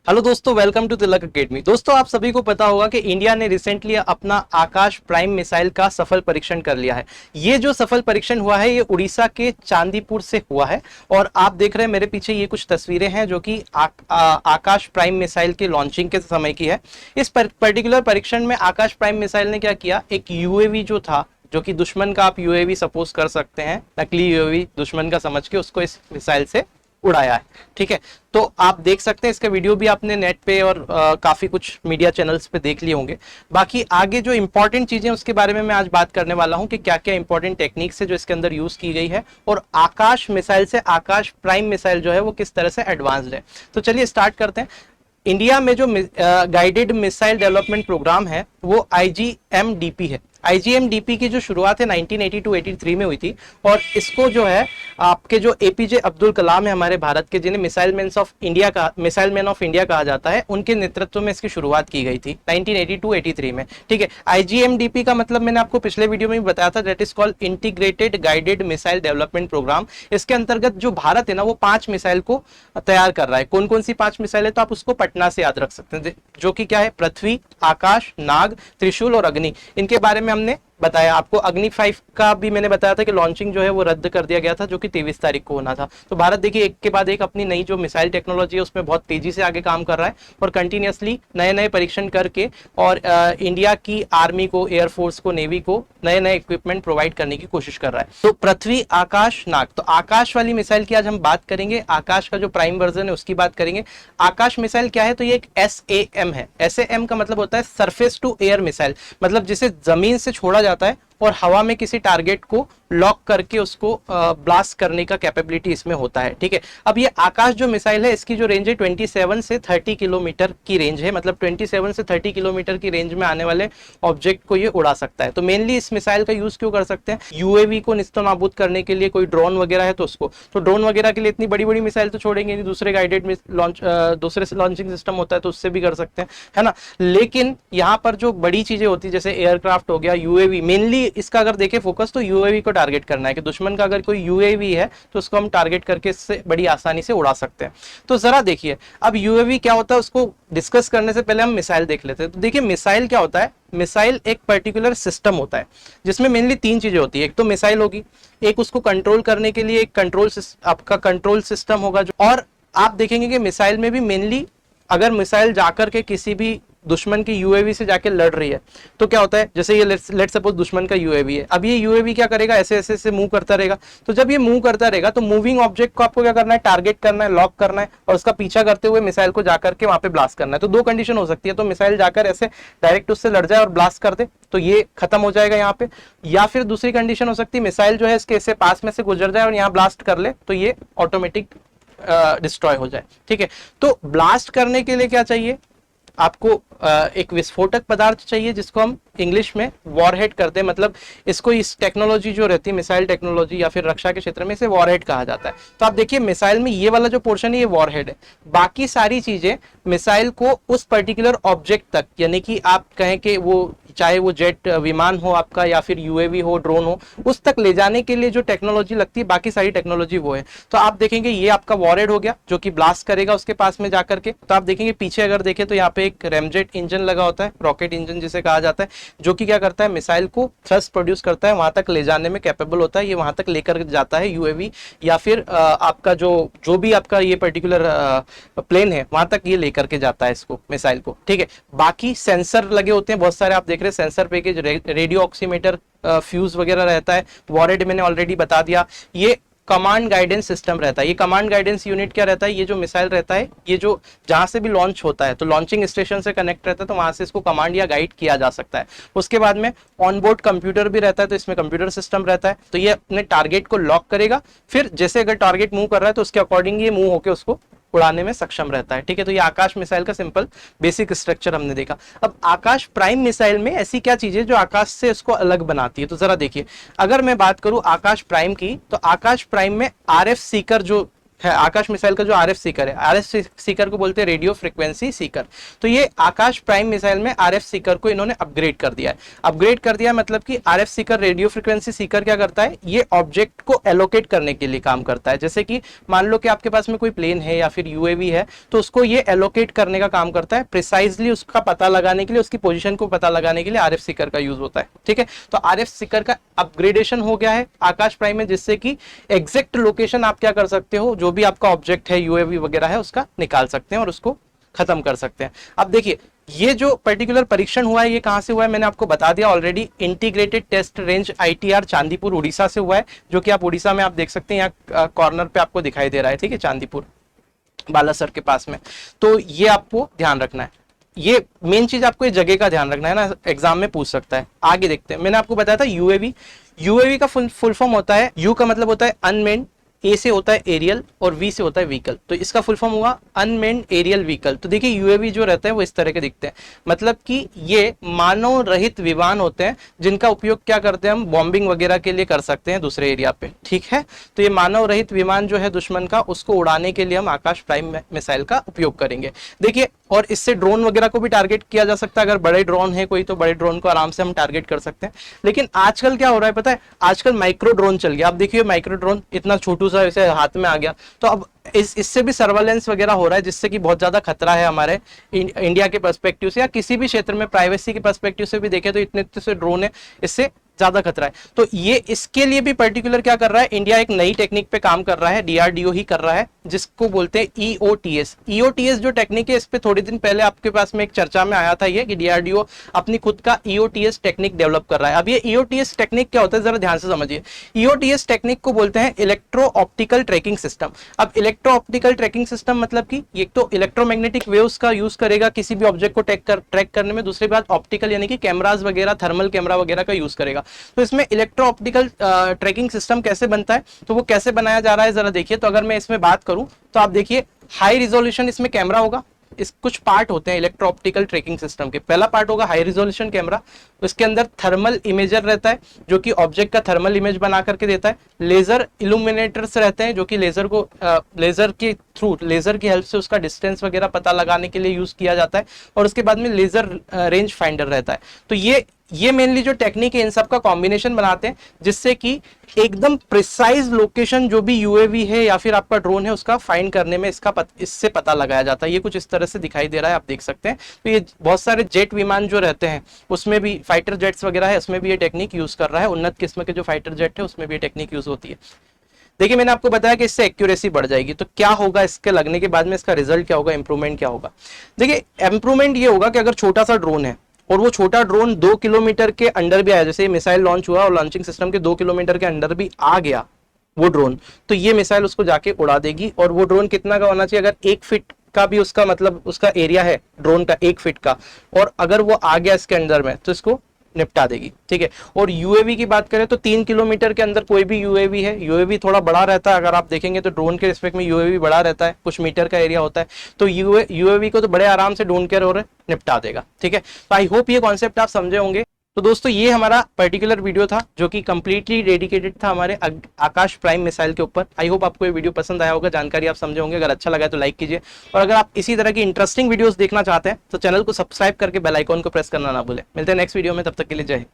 Hello दोस्तों, welcome to Tilak academy. दोस्तों, आप सभी को पता होगा कि इंडिया ने रिसेंटली अपना आकाश प्राइम मिसाइल का सफल परीक्षण कर लिया है। ये जो सफल परीक्षण हुआ है ये उड़ीसा के चांदीपुर से हुआ है। और आप देख रहे हैं मेरे पीछे ये कुछ तस्वीरें हैं जो कि आकाश प्राइम मिसाइल के लॉन्चिंग के समय की है। इस पर्टिकुलर परीक्षण में आकाश प्राइम मिसाइल ने क्या किया, एक यूएवी जो था, जो कि दुश्मन का आप यूएवी सपोज कर सकते हैं, नकली यूएवी दुश्मन का समझ के उसको इस मिसाइल से उड़ाया है। ठीक है, तो आप देख सकते हैं, इसका वीडियो भी आपने नेट पे और काफी कुछ मीडिया चैनल्स पे देख लिए होंगे। बाकी आगे जो इंपॉर्टेंट चीजें उसके बारे में मैं आज बात करने वाला हूं कि क्या क्या इंपॉर्टेंट टेक्निक्स है जो इसके अंदर यूज की गई है, और आकाश मिसाइल से आकाश प्राइम मिसाइल जो है वो किस तरह से एडवांस्ड है। तो चलिए स्टार्ट करते हैं। इंडिया में जो गाइडेड मिसाइल डेवलपमेंट प्रोग्राम है वो आईजीएमडीपी है। आईजीएमडीपी की जो शुरुआत है 1982-83 में हुई थी, और इसको जो है आपके जो एपीजे अब्दुल कलाम है हमारे भारत के, जिन्हें मिसाइल मैन ऑफ इंडिया कहा जाता है, उनके नेतृत्व में इसकी शुरुआत की गई थी 1982-83 में। ठीक है, आईजीएमडीपी का मतलब मैंने आपको पिछले वीडियो में भी बताया था, that is called integrated guided missile development programme. इसके अंतर्गत जो भारत है ना, वो 5 मिसाइल को तैयार कर रहा है। कौन कौन सी 5 मिसाइल है, तो आप उसको पटना से याद रख सकते हैं, जो कि क्या है, पृथ्वी, आकाश, नाग, त्रिशूल और अग्नि। इनके बारे में हमने बताया आपको। अग्नि 5 का भी मैंने बताया था कि लॉन्चिंग जो है वो रद्द कर दिया गया था, जो कि 23 तारीख को होना था। तो भारत देखिए एक के बाद एक अपनी नई जो मिसाइल टेक्नोलॉजी है उसमें बहुत तेजी से आगे काम कर रहा है, और कंटिन्यूअसली नए नए परीक्षण करके और इंडिया की आर्मी को, एयरफोर्स को, नेवी को नए नए इक्विपमेंट प्रोवाइड करने की कोशिश कर रहा है। तो पृथ्वी, आकाश, नाग, तो आकाश वाली मिसाइल की आज हम बात करेंगे। आकाश का जो प्राइम वर्जन है उसकी बात करेंगे। आकाश मिसाइल क्या है, तो ये एक SAM है। SAM का मतलब होता है सरफेस टू एयर मिसाइल, मतलब जिसे जमीन से छोड़ा जाता है और हवा में किसी टारगेट को लॉक करके उसको ब्लास्ट करने का कैपेबिलिटी इसमें होता है। ठीक है, अब ये आकाश जो मिसाइल है इसकी जो रेंज है 27 से 30 किलोमीटर की रेंज है, मतलब 27 से 30 किलोमीटर की रेंज में आने वाले ऑब्जेक्ट को ये उड़ा सकता है। तो मेनली इस मिसाइल का यूज क्यों कर सकते हैं, यूएवी को निस्तनाबूद करने के लिए, कोई ड्रोन वगैरह है तो उसको, तो ड्रोन वगैरह के लिए इतनी बड़ी बड़ी मिसाइल तो छोड़ेंगे नहीं, दूसरे गाइडेड दूसरे लॉन्चिंग सिस्टम होता है तो उससे भी कर सकते हैं, है ना। लेकिन यहाँ पर जो बड़ी चीजें होती है जैसे एयरक्राफ्ट हो गया, यूएवी, मेनली इसका अगर देखें फोकस तो यूएवी को टारगेट करना है कि दुश्मन का अगर कोई यूएवी है तो उसको हम टारगेट करके इससे बड़ी आसानी से उड़ा सकते हैं। तो जरा देखिए अब यूएवी क्या होता है, उसको डिस्कस करने से पहले हम मिसाइल देख लेते हैं। तो देखिए मिसाइल क्या होता है, मिसाइल एक पर्टिकुलर सिस्टम होता है जिसमें मेनली 3 चीजें होती है। एक तो मिसाइल होगी, एक उसको कंट्रोल करने के लिए एक आपका कंट्रोल सिस्टम होगा जो, और आप देखेंगे कि मिसाइल में भी मेनली अगर मिसाइल जाकर के किसी भी दुश्मन की यूएवी से जाके लड़ रही है तो क्या होता है, जैसे ये लेट सपोज दुश्मन का यूएवी है, अब ये यूएवी क्या करेगा, ऐसे ऐसे से मूव करता रहेगा। तो जब ये मूव करता रहेगा तो मूविंग ऑब्जेक्ट को आपको क्या करना है, टारगेट करना है, लॉक करना है, और उसका पीछा करते हुए मिसाइल को जाकर के वहां पे ब्लास्ट करना है। तो 2 कंडीशन हो सकती है, तो मिसाइल जाकर ऐसे डायरेक्ट उससे लड़ जाए और ब्लास्ट कर दे तो ये खत्म हो जाएगा यहाँ पे, या फिर दूसरी कंडीशन हो सकती है मिसाइल जो है इसके ऐसे पास में से गुजर जाए और यहाँ ब्लास्ट कर ले तो ये ऑटोमेटिक डिस्ट्रॉय हो जाए। ठीक है, तो ब्लास्ट करने के लिए क्या चाहिए आपको, एक विस्फोटक पदार्थ चाहिए जिसको हम इंग्लिश में वॉरहेड करते हैं, मतलब इसको, इस टेक्नोलॉजी जो रहती है मिसाइल टेक्नोलॉजी या फिर रक्षा के क्षेत्र में इसे वॉरहेड कहा जाता है। तो आप देखिए मिसाइल में ये वाला जो पोर्शन है ये वॉरहेड है, बाकी सारी चीजें मिसाइल को उस पर्टिकुलर ऑब्जेक्ट तक, यानी कि आप कहें कि वो चाहे वो जेट विमान हो आपका या फिर यूएवी हो, ड्रोन हो, उस तक ले जाने के लिए जो टेक्नोलॉजी लगती है बाकी सारी टेक्नोलॉजी वो है। तो आप देखेंगे ये आपका वॉरहेड हो गया जो कि ब्लास्ट करेगा उसके पास में जाकर के। तो आप देखेंगे पीछे अगर देखें तो यहाँ पे एक रैमजेट इंजन लगा होता है, रॉकेट इंजन जिसे कहा जाता है, जो कि क्या करता है, मिसाइल को थ्रस्ट प्रोड्यूस करता है, वहां तक ले जाने में कैपेबल होता है, ये वहां तक लेकर जाता है यूएवी या फिर आपका जो भी आपका ये पर्टिकुलर प्लेन है वहां तक ये लेकर के जाता है इसको, मिसाइल को। ठीक है, बाकी सेंसर लगे होते हैं बहुत सारे, आप देख रहे हैं sensor package, radio oximeter, fuse वगैरह रहता है। वॉरहेड मैंने ऑलरेडी बता दिया। ये कमांड गाइडेंस सिस्टम रहता है। ये कमांड गाइडेंस यूनिट क्या रहता है, ये जो मिसाइल रहता है ये जो जहां से भी लॉन्च होता है तो लॉन्चिंग स्टेशन से कनेक्ट रहता है, तो वहां से इसको कमांड या गाइड किया जा सकता है। उसके बाद में ऑनबोर्ड कंप्यूटर भी रहता है, तो इसमें कंप्यूटर सिस्टम रहता है, तो ये अपने टारगेट को लॉक करेगा, फिर जैसे अगर टारगेट मूव कर रहा है तो उसके अकॉर्डिंग ये मूव होकर उसको उड़ाने में सक्षम रहता है। ठीक है, तो ये आकाश मिसाइल का सिंपल बेसिक स्ट्रक्चर हमने देखा। अब आकाश प्राइम मिसाइल में ऐसी क्या चीजें जो आकाश से इसको अलग बनाती है, तो जरा देखिए। अगर मैं बात करूं आकाश प्राइम की, तो आकाश प्राइम में RF सीकर जो है आकाश मिसाइल का जो आरएफ सीकर है, आरएफ सीकर को बोलते हैं रेडियो फ्रीक्वेंसी सीकर। तो ये आकाश प्राइम मिसाइल में आरएफ सीकर को इन्होंने अपग्रेड कर दिया है। अपग्रेड कर दिया मतलब कि RF Sikar radio frequency Sikar क्या करता है, ये ऑब्जेक्ट को एलोकेट करने के लिए काम करता है। जैसे कि मान लो कि आपके पास में कोई प्लेन है या फिर यूएवी है, तो उसको ये एलोकेट करने का काम करता है, प्रिसाइजली उसका पता लगाने के लिए, उसकी पोजीशन को पता लगाने के लिए आरएफ सीकर का यूज होता है। ठीक है, तो आरएफ सीकर का अपग्रेडेशन हो गया है आकाश प्राइम में, जिससे कि एग्जैक्ट लोकेशन आप क्या कर सकते हो, जो भी आपका ऑब्जेक्ट है यूएवी वगैरह है उसका निकाल सकते हैं और उसको खत्म कर सकते हैं। अब देखिए ये जो पर्टिकुलर परीक्षण हुआ है ये कहां से हुआ है, मैंने आपको बता दिया already, integrated test range ITR Chandipur Orissa से हुआ है, जो कि आप उड़ीसा में आप देख सकते हैं, यहाँ कॉर्नर पे आपको दिखाई दे रहा है। ठीक है, चांदीपुर बालासर के पास में। तो ये आपको ध्यान रखना है, ये मेन चीज आपको ये जगह का ध्यान रखना है ना, एग्जाम में पूछ सकता है। आगे देखते हैं, मैंने आपको बताया था यूएवी, यूएवी का फुल फॉर्म होता है, यू का मतलब होता है अनमेन्ड, ए से होता है एरियल और वी से होता है व्हीकल, तो इसका फुल फॉर्म हुआ अनमेन्ड एरियल व्हीकल। तो देखिए यूएवी जो रहते हैं वो इस तरह के दिखते हैं, मतलब कि ये मानव रहित विमान होते हैं जिनका उपयोग क्या करते हैं हम, बॉम्बिंग वगैरह के लिए कर सकते हैं दूसरे एरिया पे। ठीक है, तो ये मानव रहित विमान जो है दुश्मन का, उसको उड़ाने के लिए हम आकाश प्राइम मिसाइल का उपयोग करेंगे। देखिए, और इससे ड्रोन वगैरह को भी टारगेट किया जा सकता है, अगर बड़े ड्रोन है कोई तो बड़े ड्रोन को आराम से हम टारगेट कर सकते हैं। लेकिन आजकल क्या हो रहा है पता है, आजकल माइक्रो ड्रोन चल गया। आप देखिए माइक्रो ड्रोन इतना छोटू सा ऐसे हाथ में आ गया, तो अब इससे भी सर्वेलेंस वगैरह हो रहा है, जिससे कि बहुत ज्यादा खतरा है हमारे इंडिया के पर्सपेक्टिव से, या किसी भी क्षेत्र में प्राइवेसी के पर्सपेक्टिव से भी देखें तो इतने से ड्रोन है, इससे ज्यादा खतरा है। तो ये इसके लिए भी पर्टिकुलर क्या कर रहा है, इंडिया एक नई टेक्निक पे काम कर रहा है, डीआरडीओ ही कर रहा है, जिसको बोलते हैं ईओटीएस। ईओटीएस जो टेक्निक है, इस पे थोड़े दिन पहले आपके पास में एक चर्चा में आया था ये, कि डीआरडीओ अपनी खुद का ईओटीएस टेक्निक डेवलप कर रहा है। अब ये ईओटीएस टेक्निक क्या होता है, जरा ध्यान से समझिए। ईओटीएस टेक्निक को बोलते हैं इलेक्ट्रो ऑप्टिकल ट्रैकिंग सिस्टम। अब इलेक्ट्रो ऑप्टिकल ट्रैकिंग सिस्टम मतलब कि एक तो इलेक्ट्रोमैग्नेटिक वेव्स का यूज करेगा किसी भी ऑब्जेक्ट को ट्रैक करने में, दूसरी बात ऑप्टिकल यानी कि कैमराज वगैरह, थर्मल कैमरा वगैरह का यूज करेगा। तो इसमें इलेक्ट्रो ऑप्टिकल ट्रैकिंग सिस्टम कैसे बनता है, तो वो कैसे बनाया जा रहा है जरा देखिए। तो अगर मैं इसमें बात करूं तो आप देखिए हाई रिजोल्यूशन इसमें कैमरा होगा, इस कुछ पार्ट होते हैं इलेक्ट्रो ऑप्टिकल ट्रैकिंग सिस्टम के। पहला पार्ट होगा हाई रिजोल्यूशन कैमरा, उसके अंदर थर्मल इमेजर रहता है जो कि ऑब्जेक्ट का थर्मल इमेज बना करके देता है। लेजर इल्यूमिनेटर्स रहते हैं जो कि लेजर को लेजर के थ्रू, लेजर की हेल्प से उसका डिस्टेंस वगैरह पता लगाने के लिए यूज किया जाता है। और उसके बाद में लेजर रेंज फाइंडर रहता है। तो ये मेनली जो टेक्निक है इन सब का कॉम्बिनेशन बनाते हैं, जिससे कि एकदम प्रिसाइज लोकेशन जो भी यूएवी है या फिर आपका ड्रोन है उसका फाइंड करने में इससे पता लगाया जाता है। ये कुछ इस तरह से दिखाई दे रहा है, आप देख सकते हैं। तो ये बहुत सारे जेट विमान जो रहते हैं उसमें भी, फाइटर जेट्स वगैरह है उसमें भी ये टेक्निक यूज कर रहा है। उन्नत किस्म के जो फाइटर जेट है उसमें भी ये टेक्निक यूज होती है। देखिए मैंने आपको बताया कि इससे एक्यूरेसी बढ़ जाएगी, तो क्या होगा इसके लगने के बाद में, इसका रिजल्ट क्या होगा, इंप्रूवमेंट क्या होगा। देखिए इंप्रूवमेंट ये होगा कि अगर छोटा सा ड्रोन है और वो छोटा ड्रोन 2 किलोमीटर के अंडर भी आया, जैसे मिसाइल लॉन्च हुआ और लॉन्चिंग सिस्टम के 2 किलोमीटर के अंडर भी आ गया वो ड्रोन, तो ये मिसाइल उसको जाके उड़ा देगी। और वो ड्रोन कितना का होना चाहिए, अगर 1 फीट का भी उसका मतलब उसका एरिया है ड्रोन का 1 फीट का, और अगर वो आ गया इसके अंदर में तो इसको निपटा देगी। ठीक है, और यूएवी की बात करें तो 3 किलोमीटर के अंदर कोई भी यूएवी है, यूएवी थोड़ा बड़ा रहता है, अगर आप देखेंगे तो ड्रोन के रिस्पेक्ट में यूएवी बड़ा रहता है, कुछ मीटर का एरिया होता है, तो यूएवी को तो बड़े आराम से ढूंढ कर और निपटा देगा। ठीक है, तो आई होप ये कॉन्सेप्ट आप समझे होंगे। तो दोस्तों ये हमारा पर्टिकुलर वीडियो था जो कि कंप्लीटली डेडिकेटेड था हमारे आकाश प्राइम मिसाइल के ऊपर। आई होप आपको ये वीडियो पसंद आया होगा, जानकारी आप समझे होंगे। अगर अच्छा लगा तो लाइक कीजिए, और अगर आप इसी तरह की इंटरेस्टिंग वीडियोस देखना चाहते हैं तो चैनल को सब्सक्राइब करके बेल आइकॉन को प्रेस करना ना भूलें। मिलते हैं नेक्स्ट वीडियो में, तब तक के लिए जय हिंद।